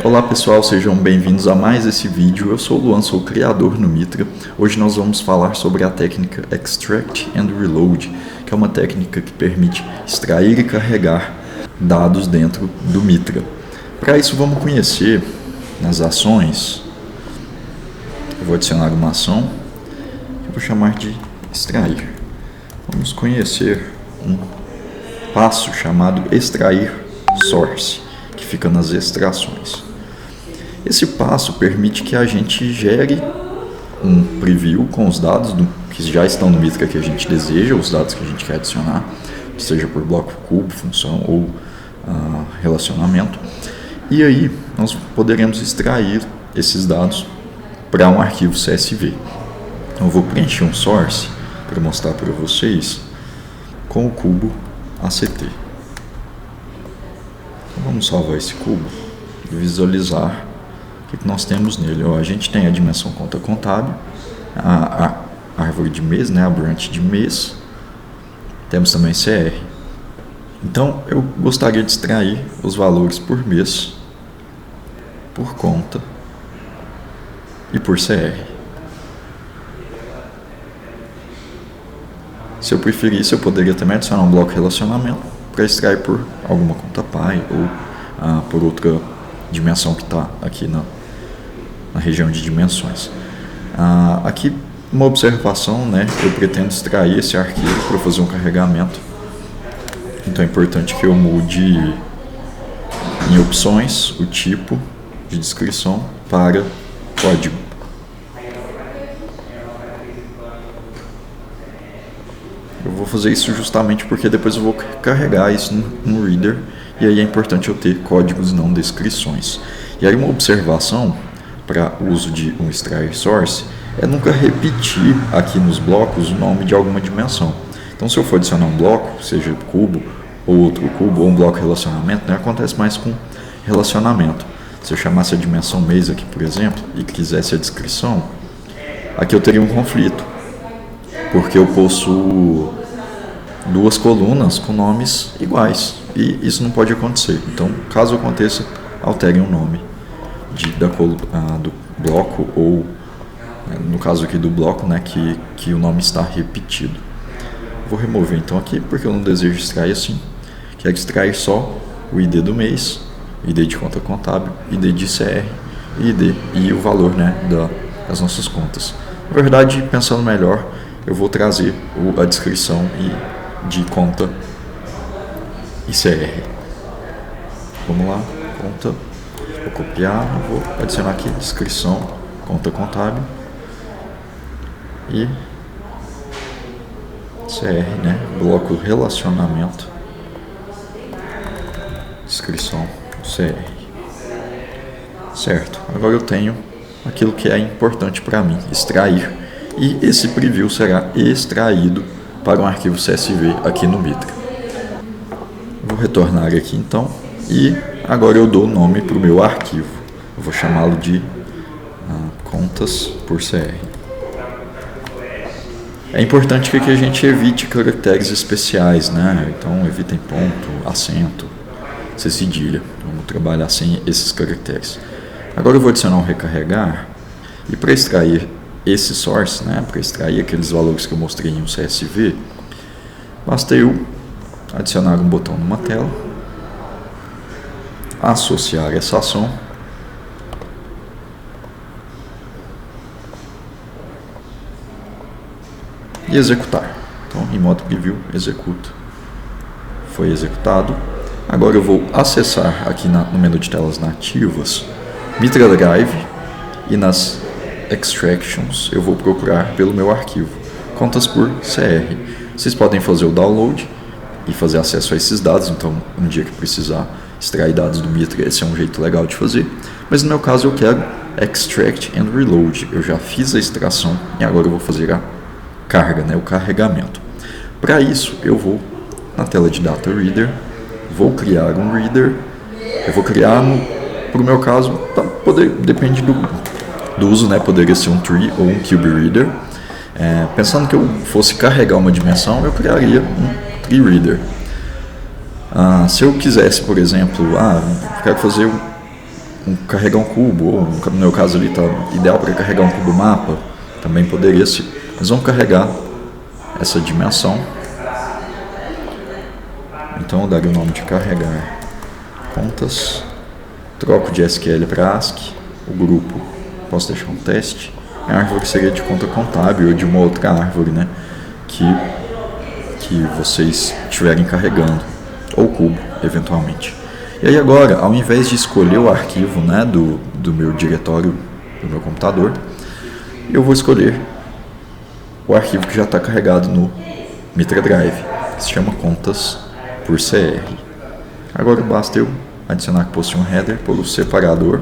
Olá pessoal, sejam bem-vindos a mais esse vídeo. Eu sou o Luan, sou o criador no Mitra. Hoje nós vamos falar sobre a técnica Extract and Reload, que é uma técnica que permite extrair e carregar dados dentro do Mitra. Para isso vamos conhecer nas ações. Eu vou adicionar uma ação que eu vou chamar de extrair. Vamos conhecer um passo chamado extrair source, que fica nas extrações. Esse passo permite que a gente gere um preview com os dados que já estão no Mitra que a gente deseja, os dados que a gente quer adicionar, seja por bloco, cubo, função ou relacionamento. E aí nós poderemos extrair esses dados para um arquivo CSV. Então, eu vou preencher um source para mostrar para vocês com o cubo ACT. Então, vamos salvar esse cubo e visualizar o que nós temos nele. A gente tem a dimensão conta contábil, a árvore de mês, né, a branch de mês, temos também CR. Então eu gostaria de extrair os valores por mês, por conta e por CR. Se eu preferisse, eu poderia também adicionar um bloco relacionamento para extrair por alguma conta pai ou por outra dimensão que está aqui na região de dimensões. Aqui uma observação, né? Eu pretendo extrair esse arquivo para fazer um carregamento. Então é importante que eu mude em opções o tipo de descrição para código. Eu vou fazer isso justamente porque depois eu vou carregar isso no Reader, e aí é importante eu ter códigos e não descrições. E aí uma observação para o uso de um extrair source é nunca repetir aqui nos blocos o nome de alguma dimensão. Então se eu for adicionar um bloco, seja cubo ou outro cubo ou um bloco relacionamento, né, acontece mais com relacionamento. Se eu chamasse a dimensão mês aqui, por exemplo, e quisesse a descrição, aqui eu teria um conflito, porque eu possuo duas colunas com nomes iguais, e isso não pode acontecer. Então, caso aconteça, alterem o nome do bloco, ou no caso aqui do bloco, né, que o nome está repetido. Vou remover então aqui, porque eu não desejo extrair assim. Quero extrair só o ID do mês, ID de conta contábil, ID de CR, ID e o valor, né, das nossas contas. Na verdade, pensando melhor, eu vou trazer a descrição de conta e CR. Vamos lá, conta. Vou copiar, vou adicionar aqui descrição, conta contábil e CR, né? Bloco relacionamento, descrição, CR. Certo, agora eu tenho aquilo que é importante para mim, extrair, e esse preview será extraído para um arquivo CSV aqui no Mitra. Vou retornar aqui então, e agora eu dou o nome para o meu arquivo. Eu vou chamá-lo de contas por CR. É importante que a gente evite caracteres especiais, né? Então evitem ponto, acento, cedilha. Vamos trabalhar sem esses caracteres. Agora eu vou adicionar um recarregar, e para extrair esse source, né, para extrair aqueles valores que eu mostrei em um CSV, basta eu adicionar um botão numa tela, associar essa ação e executar. Então, em modo preview, executa. Foi executado. Agora eu vou acessar aqui no menu de telas nativas Mitra Drive, e nas extractions eu vou procurar pelo meu arquivo contas por CR. Vocês podem fazer o download e fazer acesso a esses dados. Então, um dia que precisar extrair dados do Mitra, esse é um jeito legal de fazer. Mas no meu caso eu quero extract and reload. Eu já fiz a extração e agora eu vou fazer a carga, né, o carregamento. Para isso eu vou na tela de Data Reader, vou criar um reader. Eu vou criar, para o meu caso, depende do uso, né, poderia ser um tree ou um cube reader. Pensando que eu fosse carregar uma dimensão, eu criaria um tree reader. Se eu quisesse, por exemplo, quero fazer carregar um cubo, ou no meu caso ali está ideal para carregar um cubo mapa, também poderia ser. Mas vamos carregar essa dimensão. Então eu daria o nome de carregar contas, troco de SQL para ASCII, o grupo posso deixar um teste, a árvore seria de conta contábil ou de uma outra árvore, né, que vocês estiverem carregando, ou cubo, eventualmente. E aí agora, ao invés de escolher o arquivo, né, do meu diretório, do meu computador, eu vou escolher o arquivo que já está carregado no Mitra Drive, que se chama contas por CR. Agora basta eu adicionar que possui um header por o separador,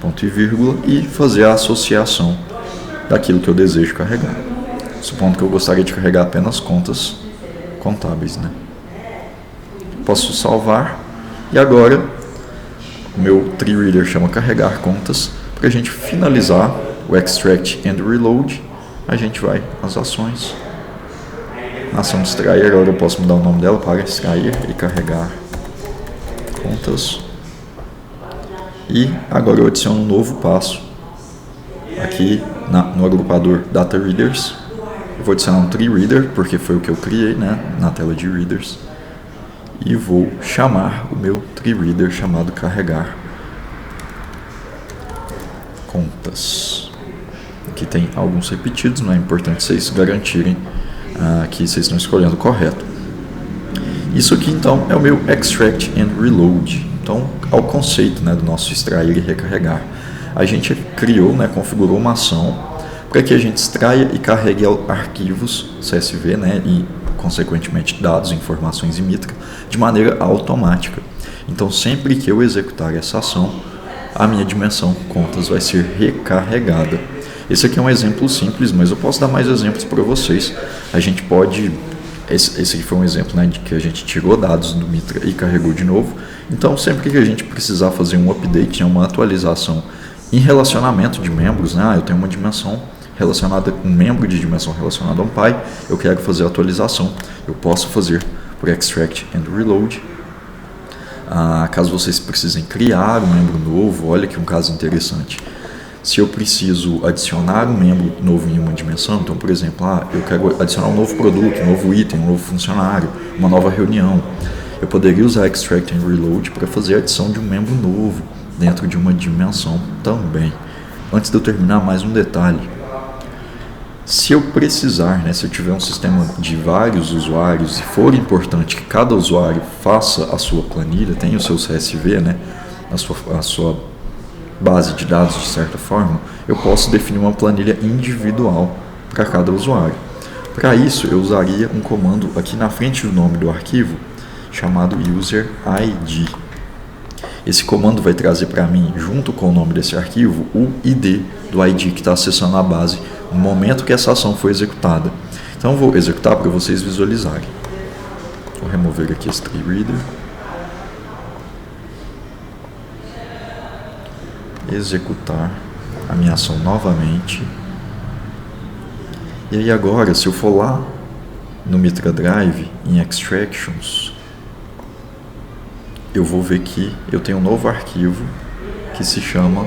ponto e vírgula, e fazer a associação daquilo que eu desejo carregar. Supondo que eu gostaria de carregar apenas contas contábeis, né? Posso salvar, e agora o meu tree reader chama carregar contas. Para a gente finalizar o extract and reload, a gente vai às ações. Na ação de extrair, agora eu posso mudar o nome dela para extrair e carregar contas. E agora eu adiciono um novo passo aqui no agrupador Data Readers. Eu vou adicionar um tree reader, porque foi o que eu criei, né, na tela de readers. E vou chamar o meu tree reader chamado carregar contas. Aqui tem alguns repetidos, não é importante vocês garantirem que vocês estão escolhendo o correto. Isso aqui então é o meu extract and reload. Então, ao conceito, né, do nosso extrair e recarregar, a gente criou, né, configurou uma ação para que a gente extraia e carregue arquivos CSV, né, e consequentemente dados, informações em Mitra, de maneira automática. Então, sempre que eu executar essa ação, a minha dimensão contas vai ser recarregada. Esse aqui é um exemplo simples, mas eu posso dar mais exemplos para vocês. A gente pode... Esse aqui foi um exemplo, né, de que a gente tirou dados do Mitra e carregou de novo. Então, sempre que a gente precisar fazer um update, uma atualização em relacionamento de membros, né, eu tenho uma dimensão relacionada, um membro de dimensão relacionado a um pai, eu quero fazer a atualização, eu posso fazer por extract and reload. Caso vocês precisem criar um membro novo, olha que um caso interessante. Se eu preciso adicionar um membro novo em uma dimensão, então, por exemplo, eu quero adicionar um novo produto, um novo item, um novo funcionário, uma nova reunião, eu poderia usar extract and reload para fazer a adição de um membro novo dentro de uma dimensão também. Antes de eu terminar, mais um detalhe. Se eu precisar, né, se eu tiver um sistema de vários usuários e for importante que cada usuário faça a sua planilha, tenha o seu CSV, né, a sua base de dados de certa forma, eu posso definir uma planilha individual para cada usuário. Para isso, eu usaria um comando aqui na frente do nome do arquivo chamado user ID. Esse comando vai trazer para mim, junto com o nome desse arquivo, o ID do ID que está acessando a base no momento que essa ação foi executada. Então eu vou executar para vocês visualizarem. Vou remover aqui esse tree reader. Executar a minha ação novamente. E aí agora, se eu for lá no Mitra Drive, em Extractions, eu vou ver que eu tenho um novo arquivo que se chama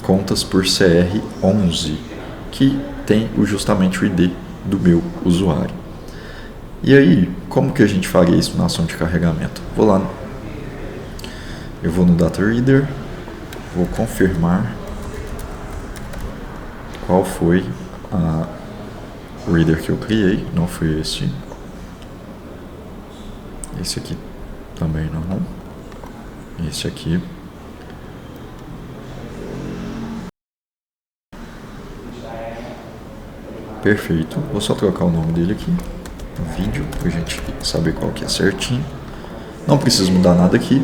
contas por CR11, que tem justamente o ID do meu usuário. E aí, como que a gente faria isso na ação de carregamento? Eu vou no Data Reader, vou confirmar qual foi o reader que eu criei, não foi esse. Esse aqui também não. Esse aqui. Perfeito. Vou só trocar o nome dele aqui no vídeo pra gente saber qual que é certinho. Não preciso mudar nada aqui.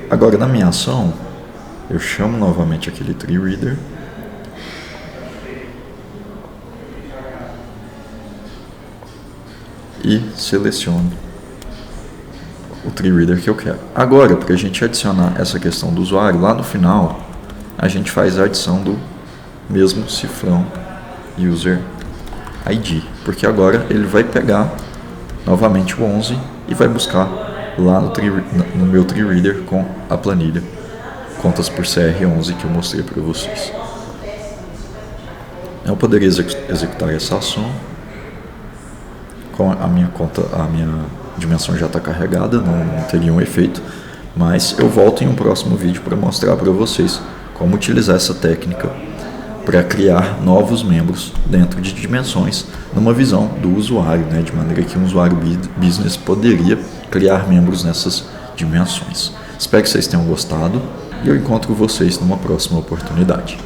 Agora na minha ação, eu chamo novamente aquele tree reader. E seleciono o tree reader que eu quero. Agora, para a gente adicionar essa questão do usuário, lá no final, a gente faz a adição do mesmo cifrão user ID, porque agora ele vai pegar novamente o 11 e vai buscar lá no meu Tree Reader com a planilha contas por CR11 que eu mostrei para vocês. Eu poderia executar essa ação com a minha dimensão já está carregada, não teria um efeito, mas eu volto em um próximo vídeo para mostrar para vocês como utilizar essa técnica para criar novos membros dentro de dimensões numa visão do usuário, né, de maneira que um usuário business poderia criar membros nessas dimensões. Espero que vocês tenham gostado e eu encontro vocês numa próxima oportunidade.